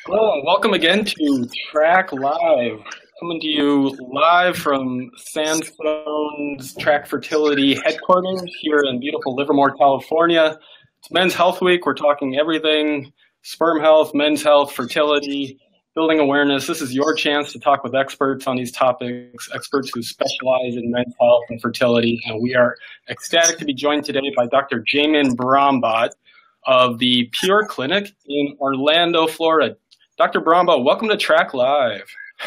Well, welcome again to Trak Live. Coming to you live from Sandstone's Trak Fertility headquarters here in beautiful Livermore, California. It's Men's Health Week. We're talking everything sperm health, men's health, fertility, building awareness. This is your chance to talk with experts on these topics, experts who specialize in men's health and fertility. And we are ecstatic to be joined today by Dr. Jamin Brahmbhatt of the Pure Clinic in Orlando, Florida. Dr. Brahmbhatt, welcome to Trak Live.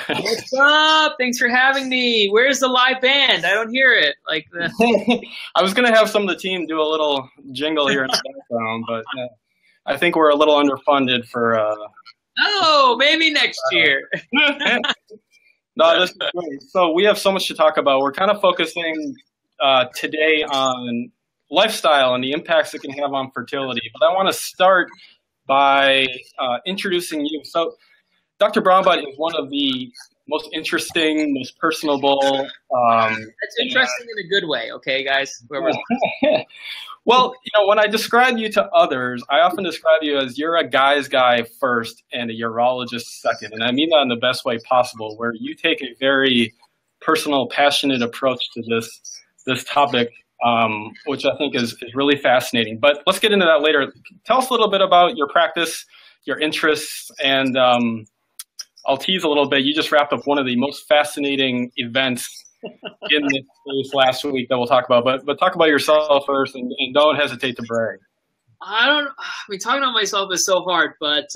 What's up? Thanks for having me. Where's the live band? I don't hear it. I was going to have some of the team do a little jingle here in the background, but I think we're a little underfunded for. Oh, maybe next year. No, this is great. So we have so much to talk about. We're kind of focusing today on lifestyle and the impacts it can have on fertility. But I want to start by introducing you. So Dr. Brahmbhatt is one of the most interesting, most personable. That's interesting in a good way, okay, guys? Well, when I describe you to others, I often describe you as you're a guy's guy first and a urologist second. And I mean that in the best way possible, where you take a very personal, passionate approach to this topic, which I think is really fascinating. But let's get into that later. Tell us a little bit about your practice, your interests, and I'll tease a little bit. You just wrapped up one of the most fascinating events in this space last week that we'll talk about. But talk about yourself first, and don't hesitate to brag. Talking about myself is so hard, but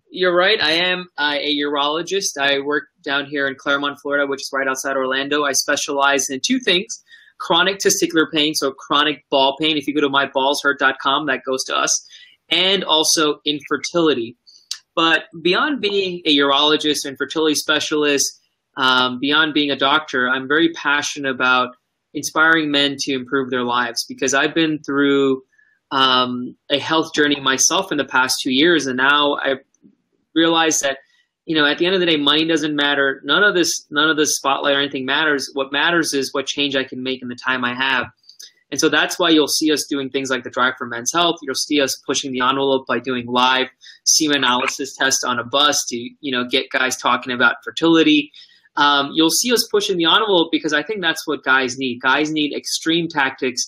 you're right. I am a urologist. I work down here in Claremont, Florida, which is right outside Orlando. I specialize in two things: chronic testicular pain, so chronic ball pain. If you go to myballshurt.com, that goes to us, and also infertility. But beyond being a urologist and fertility specialist, beyond being a doctor, I'm very passionate about inspiring men to improve their lives, because I've been through a health journey myself in the past 2 years, and now I realize that at the end of the day, money doesn't matter. None of this spotlight or anything matters. What matters is what change I can make in the time I have. And so that's why you'll see us doing things like the Drive for Men's Health. You'll see us pushing the envelope by doing live semen analysis tests on a bus to, get guys talking about fertility. You'll see us pushing the envelope because I think that's what guys need. Guys need extreme tactics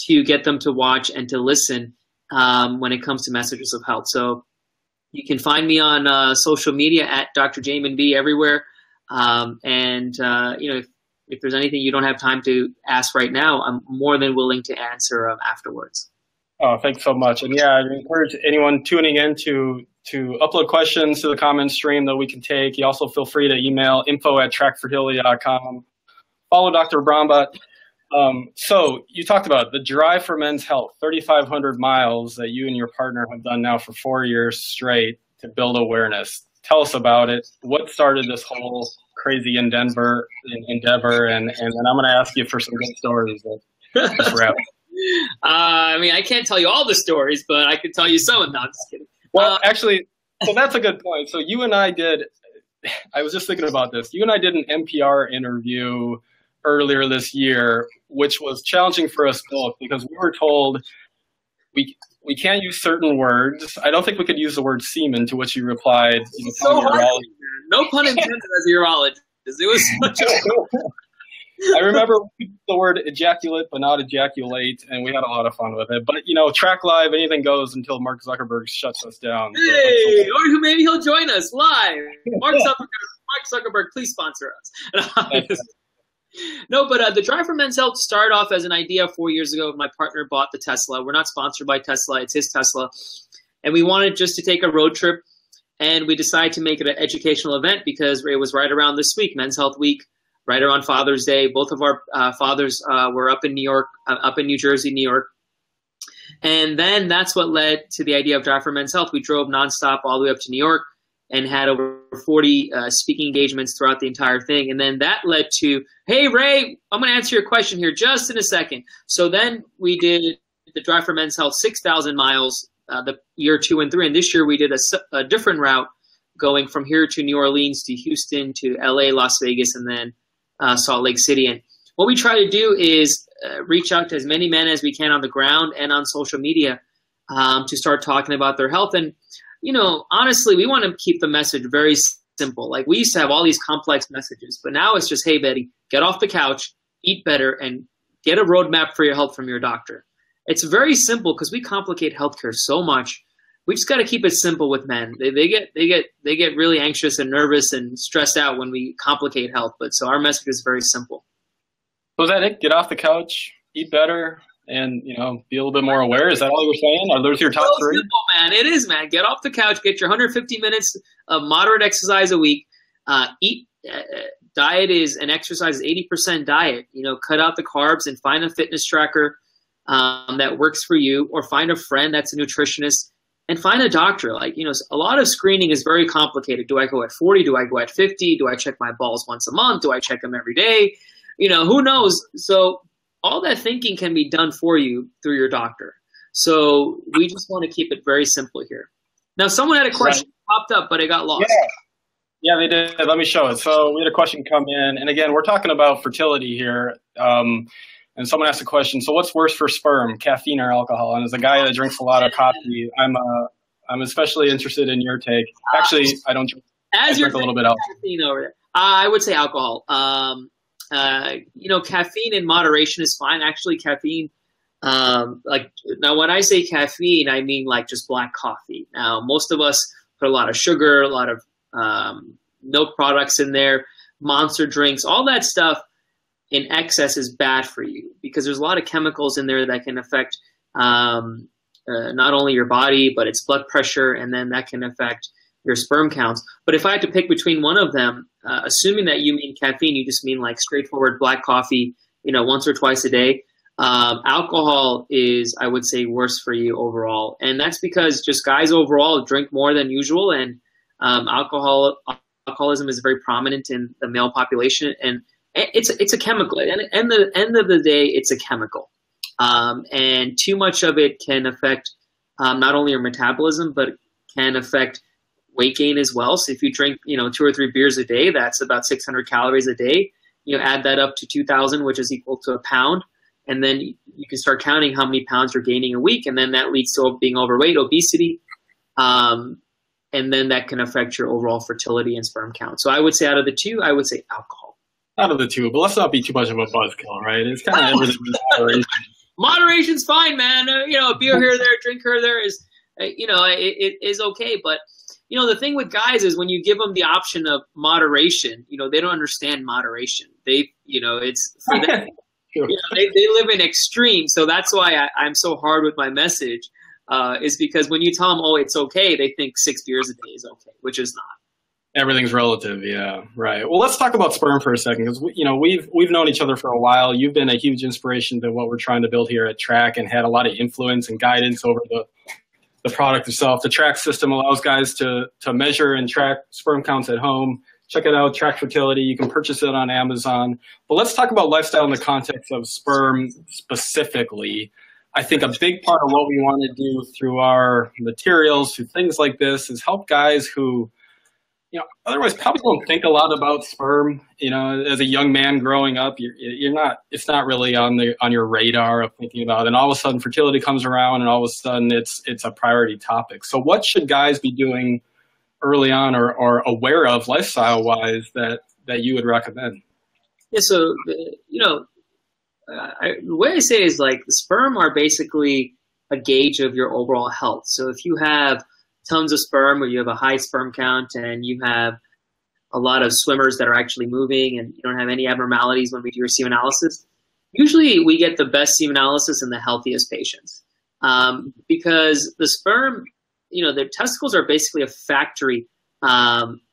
to get them to watch and to listen when it comes to messages of health. So you can find me on social media at Dr. Jamin B everywhere. If there's anything you don't have time to ask right now, I'm more than willing to answer afterwards. Oh, thanks so much. And yeah, I encourage anyone tuning in to upload questions to the comment stream that we can take. You also feel free to email info@trakfertility.com. Follow Dr. Brahmbhatt. So you talked about the Drive for Men's Health, 3,500 miles that you and your partner have done now for 4 years straight to build awareness. Tell us about it. What started this whole crazy endeavor? And I'm going to ask you for some good stories. Just wrap. I can't tell you all the stories, but I can tell you some. No, I'm just kidding. Well, actually, so that's a good point. So you and I was just thinking about this. You and I did an NPR interview earlier this year, which was challenging for us both because we were told we can't use certain words. I don't think we could use the word semen, to which you replied. So hard, no pun intended as a urologist. It was such I remember we used the word ejaculate, but not ejaculate, and we had a lot of fun with it. But, Trak Live, anything goes until Mark Zuckerberg shuts us down. Hey, or maybe he'll join us live. Mark Zuckerberg, please sponsor us. No, but the Drive for Men's Health started off as an idea 4 years ago. My partner bought the Tesla. We're not sponsored by Tesla. It's his Tesla. And we wanted just to take a road trip, and we decided to make it an educational event because it was right around this week, Men's Health Week, right around Father's Day. Both of our fathers were up in New York, up in New Jersey, New York. And then that's what led to the idea of Drive for Men's Health. We drove nonstop all the way up to New York and had over 40 speaking engagements throughout the entire thing. And then that led to, hey, Ray, I'm going to answer your question here just in a second. So then we did the Drive for Men's Health 6,000 miles, the year 2 and 3. And this year we did a different route going from here to New Orleans to Houston to LA, Las Vegas, and then Salt Lake City. And what we try to do is reach out to as many men as we can on the ground and on social media to start talking about their health. And honestly, we want to keep the message very simple. Like, we used to have all these complex messages, but now it's just, hey, Betty, get off the couch, eat better, and get a roadmap for your health from your doctor. It's very simple because we complicate healthcare so much. We just got to keep it simple with men. They get really anxious and nervous and stressed out when we complicate health. But so our message is very simple. So is that it? Get off the couch, eat better, and be a little bit more aware. Is that all you're saying? Are those your top three? Simple, man. It is, man. Get off the couch. Get your 150 minutes of moderate exercise a week. Eat. Diet is and exercise is 80% diet. Cut out the carbs and find a fitness tracker that works for you, or find a friend that's a nutritionist. And find a doctor. Like, a lot of screening is very complicated. Do I go at 40? Do I go at 50? Do I check my balls once a month? Do I check them every day? Who knows? So all that thinking can be done for you through your doctor. So we just want to keep it very simple here. Now, someone had a question popped up, but it got lost. Yeah, they did. Let me show it. So we had a question come in. And again, we're talking about fertility here. And someone asked a question, so what's worse for sperm, caffeine or alcohol? And as a guy that drinks a lot of coffee, I'm especially interested in your take. Actually, I don't drink. I drink a little bit of caffeine over there. I would say alcohol. Caffeine in moderation is fine. Actually, caffeine, now when I say caffeine, I mean like just black coffee. Now, most of us put a lot of sugar, a lot of milk products in there, monster drinks, all that stuff in excess is bad for you because there's a lot of chemicals in there that can affect not only your body, but its blood pressure, and then that can affect your sperm counts. But if I had to pick between one of them, assuming that you mean caffeine, you just mean like straightforward black coffee, once or twice a day. Alcohol is, I would say, worse for you overall. And that's because just guys overall drink more than usual, and alcoholism is very prominent in the male population, and it's a chemical. And at the end of the day, it's a chemical. And too much of it can affect not only your metabolism, but can affect weight gain as well. So if you drink, 2 or 3 beers a day, that's about 600 calories a day. Add that up to 2,000, which is equal to a pound. And then you can start counting how many pounds you're gaining a week. And then that leads to being overweight, obesity. And then that can affect your overall fertility and sperm count. So I would say out of the two, I would say alcohol. Out of the two, but let's not be too much of a buzzkill, right? It's kind of everything with moderation. Moderation's fine, man. A beer here or there, drink here or there is, it is okay. But, the thing with guys is when you give them the option of moderation, they don't understand moderation. It's for them. Sure. They live in extreme. So that's why I'm so hard with my message, is because when you tell them, oh, it's okay, they think 6 beers a day is okay, which is not. Everything's relative, yeah, right. Well, let's talk about sperm for a second, because we've known each other for a while. You've been a huge inspiration to what we're trying to build here at Trak, and had a lot of influence and guidance over the product itself. The Trak system allows guys to measure and track sperm counts at home. Check it out, Trak Fertility. You can purchase it on Amazon. But let's talk about lifestyle in the context of sperm specifically. I think a big part of what we want to do through our materials, through things like this, is help guys who otherwise probably don't think a lot about sperm. As a young man growing up, it's not really on your radar of thinking about it. And all of a sudden fertility comes around, and all of a sudden it's a priority topic. So what should guys be doing early on or aware of lifestyle wise that you would recommend? Yeah. So, the way I say is like the sperm are basically a gauge of your overall health. So if you have tons of sperm, or you have a high sperm count, and you have a lot of swimmers that are actually moving, and you don't have any abnormalities when we do your semen analysis, usually we get the best semen analysis in the healthiest patients. Because the sperm, the testicles are basically a factory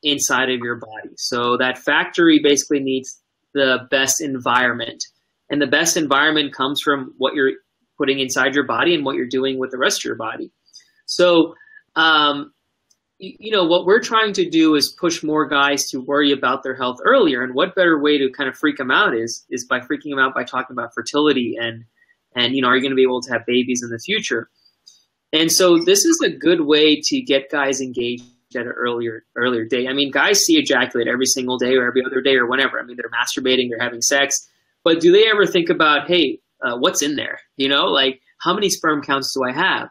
inside of your body. So that factory basically needs the best environment. And the best environment comes from what you're putting inside your body and what you're doing with the rest of your body. So what we're trying to do is push more guys to worry about their health earlier. And what better way to kind of freak them out is by freaking them out by talking about fertility and are you going to be able to have babies in the future? And so this is a good way to get guys engaged at an earlier day. I mean, guys see ejaculate every single day or every other day or whenever. I mean, they're masturbating, they're having sex, but do they ever think about, hey, what's in there? Like, how many sperm counts do I have?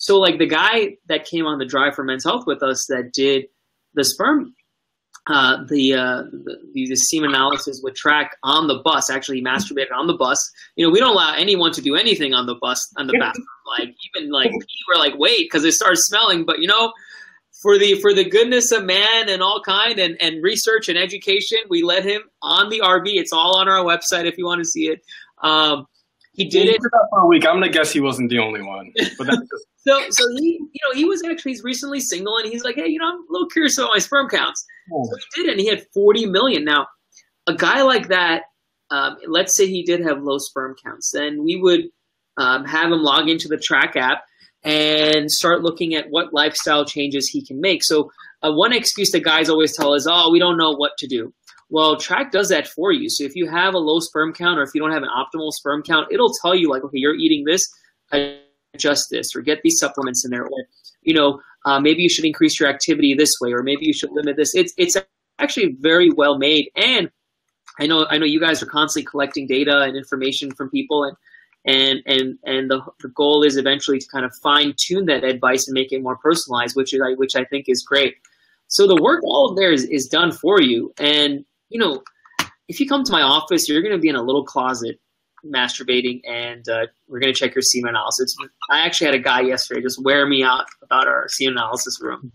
So like the guy that came on the Drive for Men's Health with us that did the sperm, the semen analysis with Trak on the bus. Actually, he masturbated on the bus. You know, we don't allow anyone to do anything on the bus, on the bathroom. Like even like we were like, wait, because it starts smelling. But you know, for the goodness of man and all kind and research and education, we let him on the RV. It's all on our website if you want to see it. He did it for a week. I'm gonna guess he wasn't the only one. But that's just... so he, you know, he was actually, he's recently single, and he's like, hey, you know, I'm a little curious about my sperm counts. Oh. So he did it, and he had 40 million. Now, a guy like that, let's say he did have low sperm counts, then we would have him log into the Trak app and start looking at what lifestyle changes he can make. So one excuse that guys always tell is, oh, we don't know what to do. Well, Trak does that for you. So if you have a low sperm count, or if you don't have an optimal sperm count, it'll tell you like, okay, you're eating this, adjust this, or get these supplements in there, or you know, maybe you should increase your activity this way, or maybe you should limit this. It's actually very well made, and I know you guys are constantly collecting data and information from people, and the goal is eventually to kind of fine tune that advice and make it more personalized, which I think is great. So the work all of there is done for you, and you know, if you come to my office, you're going to be in a little closet masturbating, and we're going to check your semen analysis. I actually had a guy yesterday just wear me out about our semen analysis room.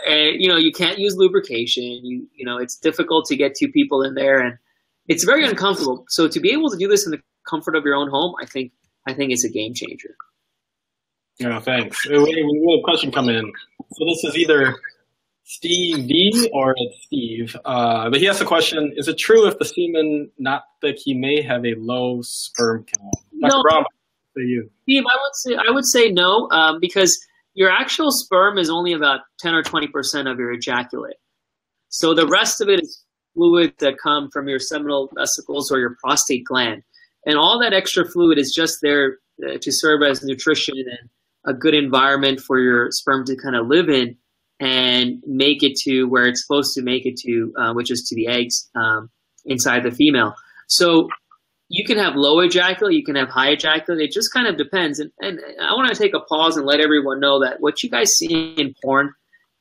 And you know, you can't use lubrication. You know, it's difficult to get two people in there, and it's very uncomfortable. So to be able to do this in the comfort of your own home, I think it's a game changer. Yeah, thanks. We had a question come in. So this is either Steve V or it's Steve. But he asked the question, is it true if the semen not thick, he may have a low sperm count? Dr. Brahmbhatt, for you. Steve, I would say no, because your actual sperm is only about 10 or 20% of your ejaculate. So the rest of it is fluid that come from your seminal vesicles or your prostate gland. And all that extra fluid is just there to serve as nutrition and a good environment for your sperm to kind of live in and make it to where it's supposed to make it to, which is to the eggs inside the female. So you can have low ejaculate, you can have high ejaculate. It just kind of depends. And I want to take a pause and let everyone know that what you guys see in porn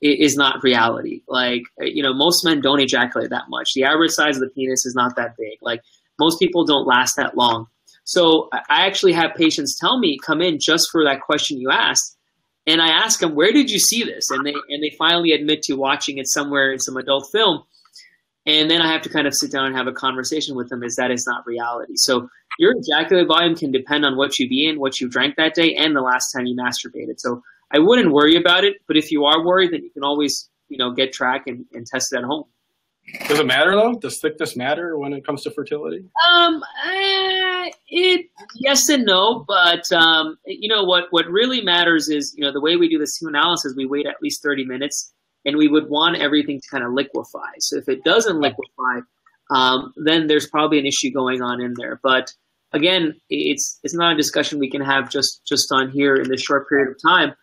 is not reality. Like, you know, most men don't ejaculate that much. The average size of the penis is not that big. Like, most people don't last that long. So I actually have patients tell me, come in just for that question you asked. And I ask them, where did you see this? And they finally admit to watching it somewhere in some adult film. And then I have to kind of sit down and have a conversation with them, is that is not reality. So your ejaculate volume can depend on what you've eaten, what you drank that day, and the last time you masturbated. So I wouldn't worry about it. But if you are worried, then you can always, you know, get Trak and test it at home. Does it matter though? Does thickness matter when it comes to fertility? Yes and no, but you know what really matters is, you know, the way we do the semen analysis, we wait at least 30 minutes, and we would want everything to kind of liquefy. So if it doesn't liquefy, then there's probably an issue going on in there. But again, it's not a discussion we can have just on here in this short period of time.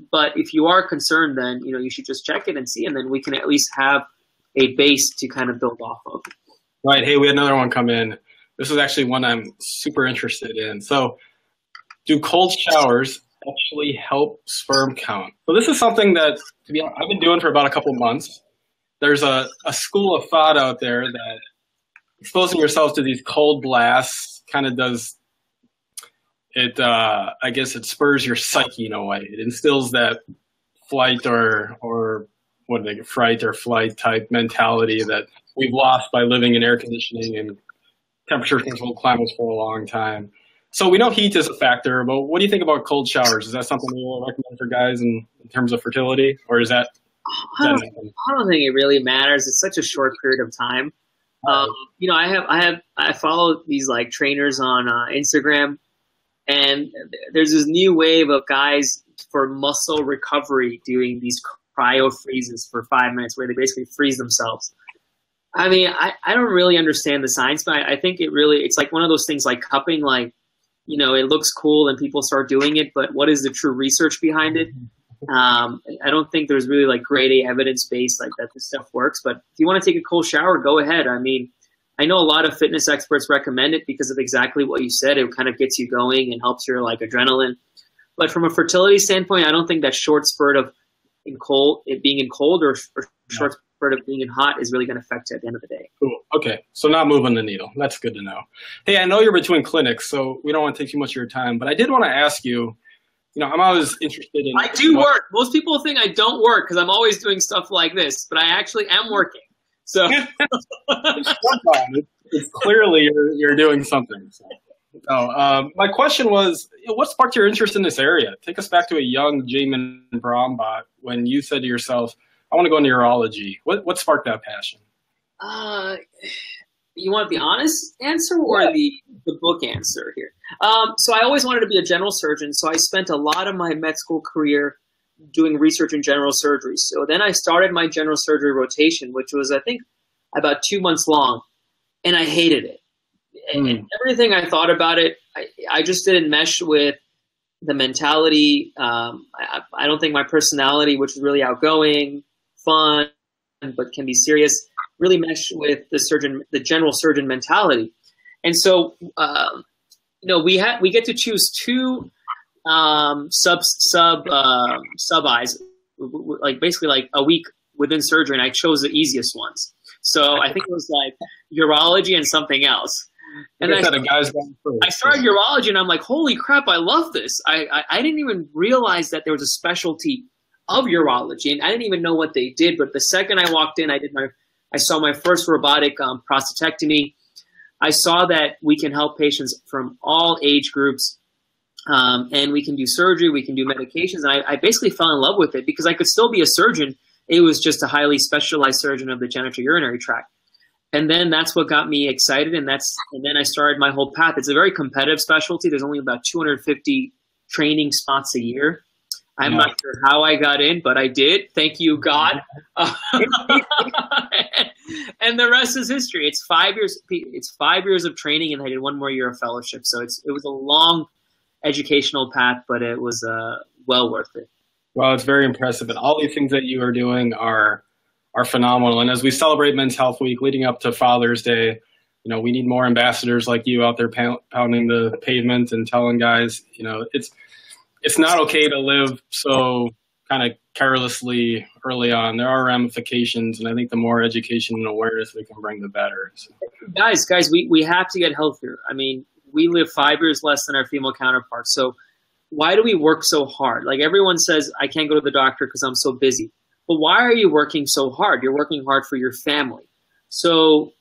But if you are concerned, then you know you should just check it and see, and then we can at least have a base to kind of build off of. Right. Hey, we had another one come in. This is actually one I'm super interested in. So, do cold showers actually help sperm count? So this is something that, to be honest, I've been doing for about a couple months. There's a school of thought out there that exposing yourself to these cold blasts kind of does it. I guess it spurs your psyche in a way. It instills that flight or what do they get, fright or flight type mentality that we've lost by living in air conditioning and temperature controlled climates for a long time. So we know heat is a factor, but what do you think about cold showers? Is that something you will recommend for guys in terms of fertility, or is that? I don't think it really matters. It's such a short period of time. You know, I follow these like trainers on Instagram, and there's this new wave of guys for muscle recovery doing these cryo freezes for 5 minutes where they basically freeze themselves. I mean, I don't really understand the science, but I think it's like one of those things like cupping, like, you know, it looks cool and people start doing it, but what is the true research behind it? I don't think there's really like grade A evidence based like that this stuff works, but if you want to take a cold shower, go ahead. I mean, I know a lot of fitness experts recommend it because of exactly what you said. It kind of gets you going and helps your like adrenaline. But from a fertility standpoint, I don't think that short spurt of being in cold or short spurt of being in hot is really going to affect it at the end of the day. Cool. Okay. So not moving the needle. That's good to know. Hey, I know you're between clinics, so we don't want to take too much of your time, but I did want to ask you, I'm always interested in. I do work. Most people think I don't work because I'm always doing stuff like this, but I actually am working. So it's clearly you're doing something. So. My question was, what sparked your interest in this area? Take us back to a young Jamin Brahmbhatt when you said to yourself, I want to go into urology. What sparked that passion? You want the honest answer or the book answer here? So I always wanted to be a general surgeon, so I spent a lot of my med school career doing research in general surgery. So then I started my general surgery rotation, which was, I think, about 2 months long, and I hated it. And everything I thought about it, I just didn't mesh with the mentality. I don't think my personality, which is really outgoing, fun, but can be serious, really mesh with the general surgeon mentality. And so, we get to choose two sub eyes, like basically like a week within surgery, and I chose the easiest ones. So I think it was like urology and something else. And I started urology, and I'm like, holy crap, I love this. I didn't even realize that there was a specialty of urology, and I didn't even know what they did. But the second I walked in, I saw my first robotic prostatectomy. I saw that we can help patients from all age groups, and we can do surgery, we can do medications. And I basically fell in love with it because I could still be a surgeon. It was just a highly specialized surgeon of the genitourinary tract. And then that's what got me excited, and then I started my whole path. It's a very competitive specialty. There's only about 250 training spots a year. I'm not sure how I got in, but I did. Thank you, God. And the rest is history. It's 5 years. It's 5 years of training, and I did 1 more year of fellowship. So it was a long educational path, but it was well worth it. Well, it's very impressive, and all these things that you are doing are phenomenal. And as we celebrate Men's Health Week leading up to Father's Day, we need more ambassadors like you out there pounding the pavement and telling guys, it's not okay to live so kind of carelessly early on. There are ramifications, and I think the more education and awareness we can bring, the better. So. Guys, we have to get healthier. I mean, we live 5 years less than our female counterparts. So why do we work so hard? Like everyone says, I can't go to the doctor because I'm so busy. But why are you working so hard? You're working hard for your family. So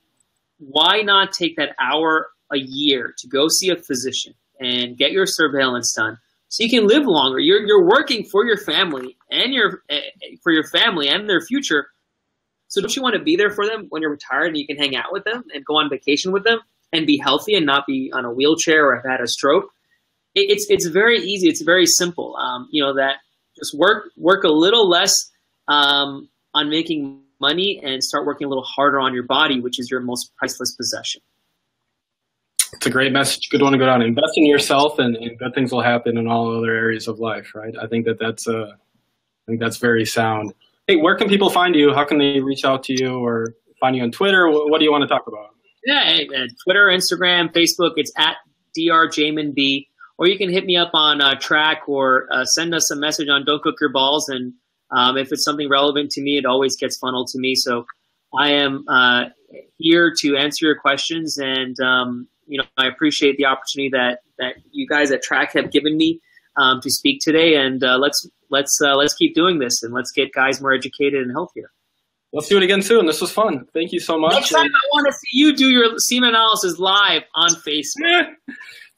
why not take that hour a year to go see a physician and get your surveillance done so you can live longer? You're working for your family and their future. So don't you want to be there for them when you're retired and you can hang out with them and go on vacation with them and be healthy and not be on a wheelchair or have had a stroke? It's very easy. It's very simple. That just work a little less on making money and start working a little harder on your body, which is your most priceless possession. It's a great message. Good one to go down. Invest in yourself, and good things will happen in all other areas of life, right? I think that's very sound. Hey, where can people find you? How can they reach out to you or find you on Twitter? What do you want to talk about? Yeah, Twitter, Instagram, Facebook. It's at Dr Jamin B. Or you can hit me up on Trak or send us a message on Don't Cook Your Balls. And if it's something relevant to me, it always gets funneled to me. So I am here to answer your questions. And, I appreciate the opportunity that you guys at Trak have given me to speak today. And let's keep doing this, and let's get guys more educated and healthier. Let's do it again soon. This was fun. Thank you so much. Next time I want to see you do your semen analysis live on Facebook.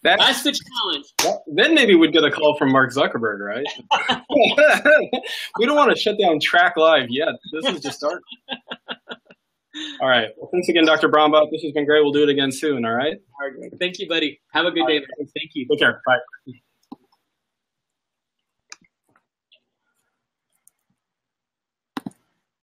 That's the challenge. Well, then maybe we'd get a call from Mark Zuckerberg, right? We don't want to shut down Trak Live yet. This is just starting. All right. Well, thanks again, Dr. Brahmbhatt. This has been great. We'll do it again soon, all right? All right. Thank you, buddy. Have a good day. Thank you. Take care. Bye.